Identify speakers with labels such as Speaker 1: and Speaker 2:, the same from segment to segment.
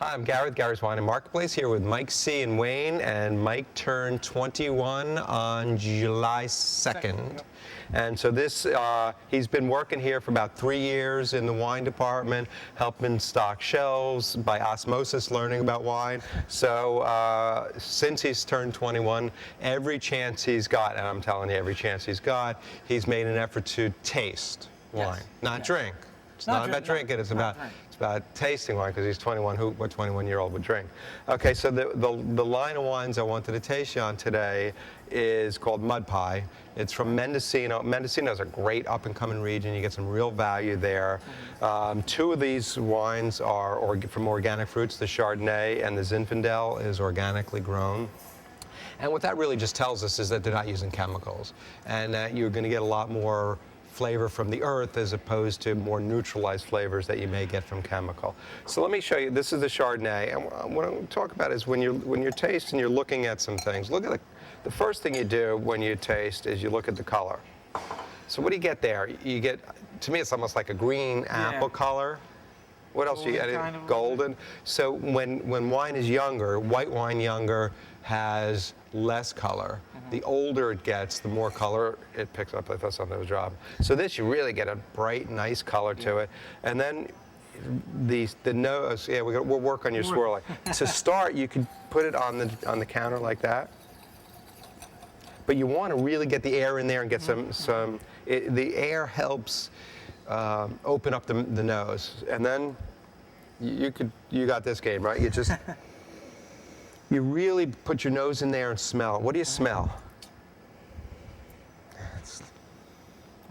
Speaker 1: Hi, I'm Gareth, Gary's Wine and Marketplace, here with Mike C. and Wayne, and Mike turned 21 on July 2nd.
Speaker 2: Yep.
Speaker 1: And so this, he's been working here for about 3 years in the wine department, helping stock shelves, by osmosis learning about wine. So since he's turned 21, every chance he's got, and I'm telling you, every chance he's got, he's made an effort to taste wine, not drink. It's not about drinking, it's about tasting wine, because he's 21. What 21-year-old would drink? Okay, so the line of wines I wanted to taste you on today is called Mud Pie. It's from Mendocino. Mendocino is a great up-and-coming region. You get some real value there. Two of these wines are from organic fruits. The Chardonnay and the Zinfandel is organically grown. And what that really just tells us is that they're not using chemicals, and that you're going to get a lot more flavor from the earth as opposed to more neutralized flavors that you may get from chemical. So let me show you. This is the Chardonnay, and what I'm going to talk about is when you're tasting, you're looking at some things. Look at the first thing you do when you taste is you look at the color. So what do you get there? You get, to me, it's almost like a green apple color. What else do you get?
Speaker 2: Kind of
Speaker 1: Golden. So when wine is younger, white wine younger has less color. The older it gets, the more color it picks up. I thought something was dropping. So this, you really get a bright, nice color to it. And then the nose, yeah, we'll work on your swirling. To start, you could put it on the counter like that. But you want to really get the air in there and get the air helps open up the nose. And then you got this game, right? You just, you really put your nose in there and smell. What do you smell?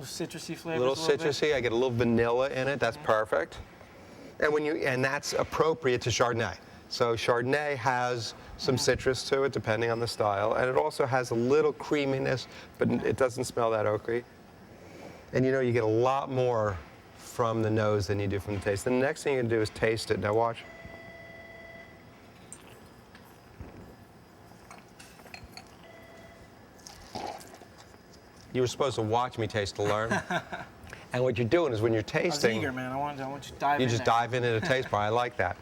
Speaker 2: Citrusy flavors.
Speaker 1: A little citrusy. I get a little vanilla in it. That's perfect. And that's appropriate to Chardonnay. So Chardonnay has some citrus to it, depending on the style, and it also has a little creaminess, but it doesn't smell that oaky. And you know, you get a lot more from the nose than you do from the taste. The next thing you can do is taste it. Now watch. You were supposed to watch me taste to learn. And what you're doing is when you're tasting,
Speaker 2: I was eager, man. I want you to dive in.
Speaker 1: You just dive into the taste bar. I like that.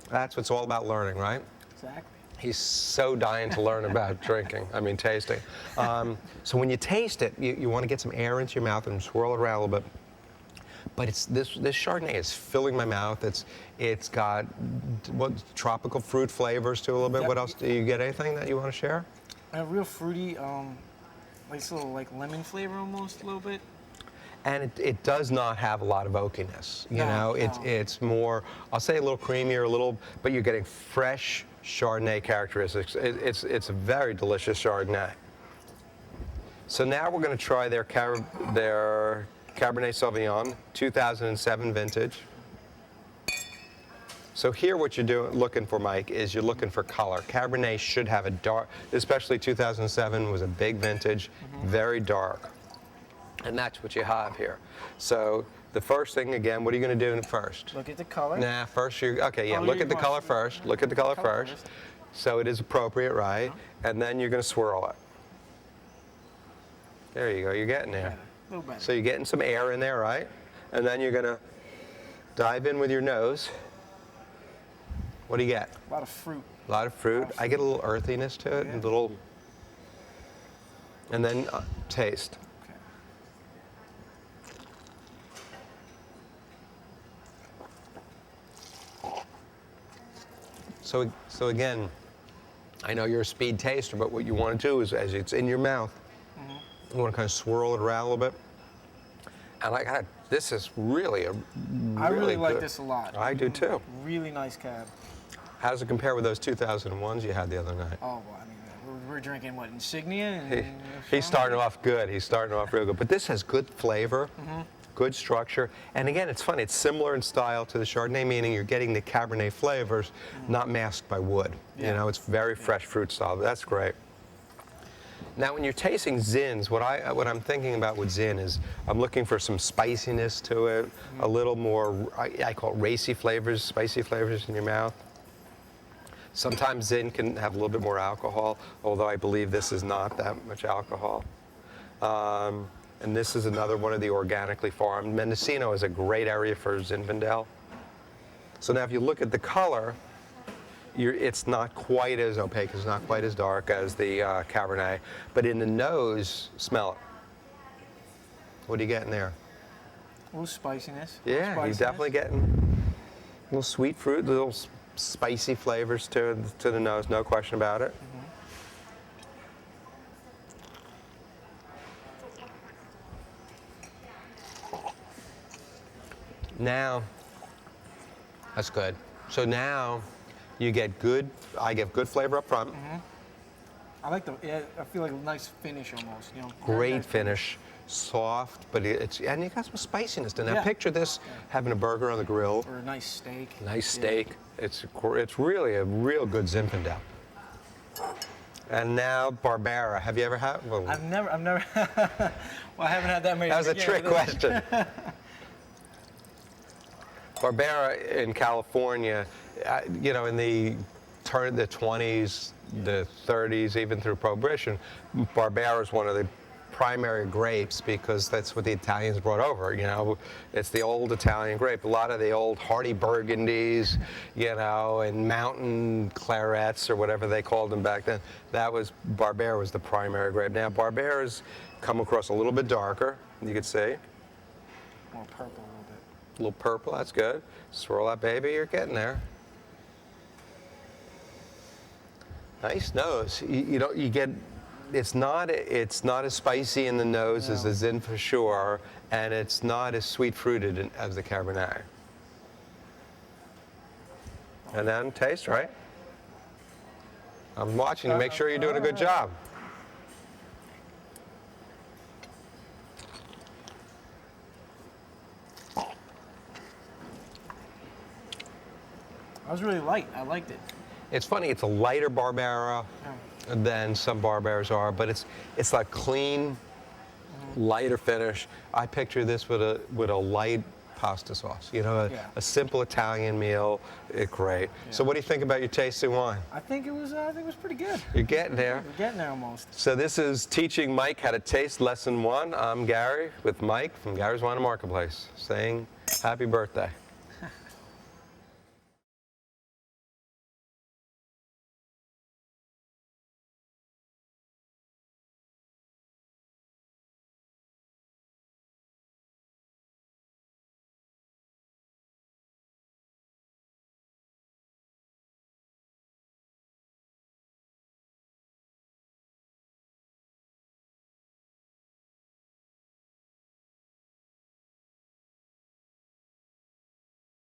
Speaker 1: That's what's all about learning, right?
Speaker 2: Exactly.
Speaker 1: He's so dying to learn about tasting. So when you taste it, you want to get some air into your mouth and swirl it around a little bit. But this Chardonnay is filling my mouth. It's got tropical fruit flavors to it a little bit.
Speaker 2: Yep.
Speaker 1: What else? Do you get anything that you want to share?
Speaker 2: A real fruity, nice little like lemon flavor almost a little bit.
Speaker 1: And it does not have a lot of oakiness. You know, it's more, I'll say a little creamier, but you're getting fresh Chardonnay characteristics. It's a very delicious Chardonnay. So now we're going to try their Cabernet Sauvignon, 2007 vintage. So here what you're looking for, Mike, is you're looking for color. Cabernet should have a dark, especially 2007 was a big vintage, very dark. And that's what you have here. So the first thing, again, what are you going to do first?
Speaker 2: Look at the color.
Speaker 1: Nah, first look at the color first. Look at the color first. So it is appropriate, right? And then you're going to swirl it. There you go, you're getting there.
Speaker 2: A little better.
Speaker 1: So you're getting some air in there, right? And then you're going to dive in with your nose. What do you get?
Speaker 2: A lot of fruit.
Speaker 1: A lot of fruit. I get a little earthiness to it, and then taste. So again, I know you're a speed taster, but what you want to do is, as it's in your mouth, you want to kind of swirl it around a little bit. And this is really
Speaker 2: I really like
Speaker 1: good.
Speaker 2: this a lot.
Speaker 1: I do too.
Speaker 2: Really nice cab.
Speaker 1: How does it compare with those 2001s you had the other night?
Speaker 2: Oh, well, I mean, we're drinking what, Insignia? And
Speaker 1: He's starting off good. He's starting off real good. But this has good flavor. Good structure, and again, it's funny. It's similar in style to the Chardonnay, meaning you're getting the Cabernet flavors, not masked by wood.
Speaker 2: Yeah.
Speaker 1: You know, it's very fresh fruit style. That's great. Now, when you're tasting Zins, what I'm thinking about with Zin is I'm looking for some spiciness to it, a little more. I call it racy flavors, spicy flavors in your mouth. Sometimes Zin can have a little bit more alcohol, although I believe this is not that much alcohol. And this is another one of the organically farmed. Mendocino is a great area for Zinfandel. So now if you look at the color, it's not quite as opaque, it's not quite as dark as the Cabernet, but in the nose, smell it. What are you getting there?
Speaker 2: A little spiciness.
Speaker 1: Yeah, he's definitely getting a little sweet fruit, little spicy flavors to the nose, no question about it. Now, that's good. So now you get good, I get good flavor up front.
Speaker 2: I like yeah, I feel like a nice finish almost, you know.
Speaker 1: Great
Speaker 2: Nice
Speaker 1: finish, soft, but and you got some spiciness to it. Now
Speaker 2: Yeah.
Speaker 1: picture this, having a burger on the grill,
Speaker 2: Or a nice steak.
Speaker 1: nice steak. It's really a real good Zinfandel. And now Barbera. Have you ever had? Well,
Speaker 2: I've never, well, I haven't had that many.
Speaker 1: that was a
Speaker 2: yeah,
Speaker 1: trick
Speaker 2: but-
Speaker 1: question. Barbera in California, you know, in the turn of the 20s, the 30s, even through Prohibition, Barbera is one of the primary grapes because that's what the Italians brought over, you know. It's the old Italian grape. A lot of the old hardy Burgundies, you know, and mountain clarets or whatever they called them back then, Barbera was the primary grape. Now Barbera's come across a little bit darker, you can see.
Speaker 2: More purple a little bit.
Speaker 1: A little purple, that's good. Swirl that baby, you're getting there. Nice nose. You know, you get, it's not as spicy in the nose as the Zin for sure, and it's not as sweet fruited as the Cabernet. And then taste, right? I'm watching to make sure you're doing a good job.
Speaker 2: I was really light. I liked it.
Speaker 1: It's funny, it's a lighter Barbera than some Barberas are, but it's like clean, lighter finish. I picture this with a light pasta sauce, you know, a simple Italian meal. Great. So what do you think about your tasting wine?
Speaker 2: I think it was pretty good.
Speaker 1: You're getting there.
Speaker 2: We're getting there almost.
Speaker 1: So this is Teaching Mike How to Taste Lesson 1. I'm Gary with Mike from Gary's Wine and Marketplace saying happy birthday.